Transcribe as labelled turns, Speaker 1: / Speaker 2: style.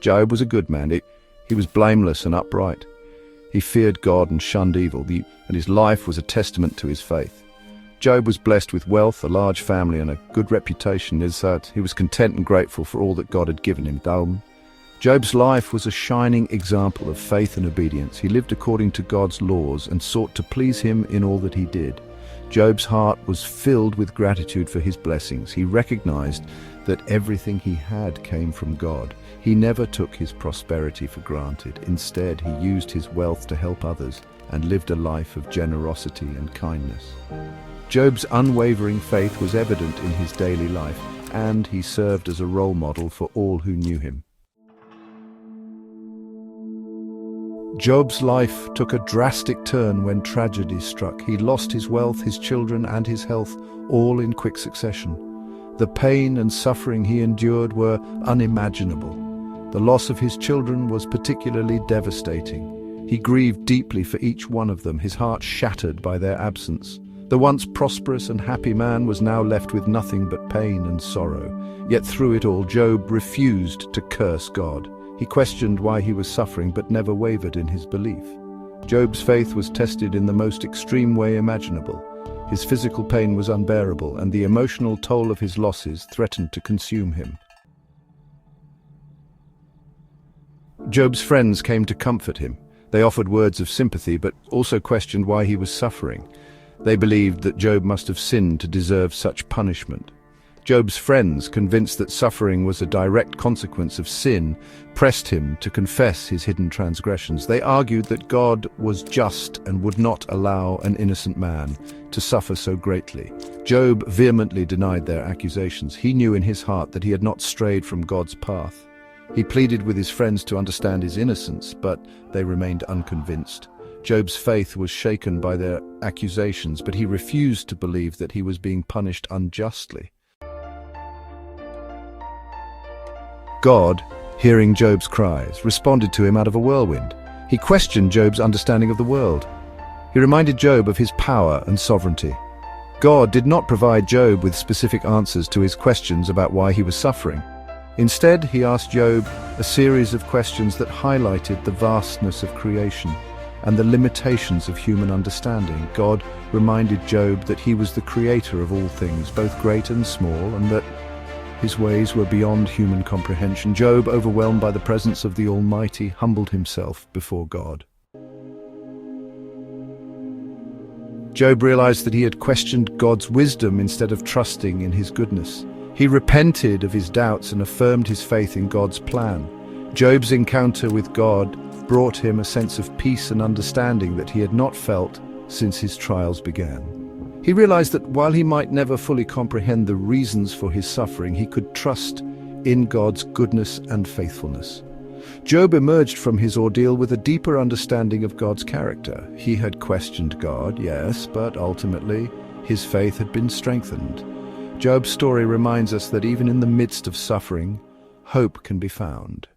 Speaker 1: Job was a good man. He was blameless and upright. He feared God and shunned evil, and his life was a testament to his faith. Job was blessed with wealth, a large family, and a good reputation. He was content and grateful for all that God had given him. Job's life was a shining example of faith and obedience. He lived according to God's laws and sought to please him in all that he did. Job's heart was filled with gratitude for his blessings. He recognized that everything he had came from God. He never took his prosperity for granted. Instead, he used his wealth to help others and lived a life of generosity and kindness. Job's unwavering faith was evident in his daily life, and he served as a role model for all who knew him. Job's life took a drastic turn when tragedy struck. He lost his wealth, his children, and his health, all in quick succession. The pain and suffering he endured were unimaginable. The loss of his children was particularly devastating. He grieved deeply for each one of them, his heart shattered by their absence. The once prosperous and happy man was now left with nothing but pain and sorrow. Yet through it all, Job refused to curse God. He questioned why he was suffering, but never wavered in his belief. Job's faith was tested in the most extreme way imaginable. His physical pain was unbearable, and the emotional toll of his losses threatened to consume him. Job's friends came to comfort him. They offered words of sympathy, but also questioned why he was suffering. They believed that Job must have sinned to deserve such punishment. Job's friends, convinced that suffering was a direct consequence of sin, pressed him to confess his hidden transgressions. They argued that God was just and would not allow an innocent man to suffer so greatly. Job vehemently denied their accusations. He knew in his heart that he had not strayed from God's path. He pleaded with his friends to understand his innocence, but they remained unconvinced. Job's faith was shaken by their accusations, but he refused to believe that he was being punished unjustly. God, hearing Job's cries, responded to him out of a whirlwind. He questioned Job's understanding of the world. He reminded Job of his power and sovereignty. God did not provide Job with specific answers to his questions about why he was suffering. Instead, he asked Job a series of questions that highlighted the vastness of creation and the limitations of human understanding. God reminded Job that he was the creator of all things, both great and small, and that his ways were beyond human comprehension. Job, overwhelmed by the presence of the Almighty, humbled himself before God. Job realized that he had questioned God's wisdom instead of trusting in his goodness. He repented of his doubts and affirmed his faith in God's plan. Job's encounter with God brought him a sense of peace and understanding that he had not felt since his trials began. He realized that while he might never fully comprehend the reasons for his suffering, he could trust in God's goodness and faithfulness. Job emerged from his ordeal with a deeper understanding of God's character. He had questioned God, yes, but ultimately his faith had been strengthened. Job's story reminds us that even in the midst of suffering, hope can be found.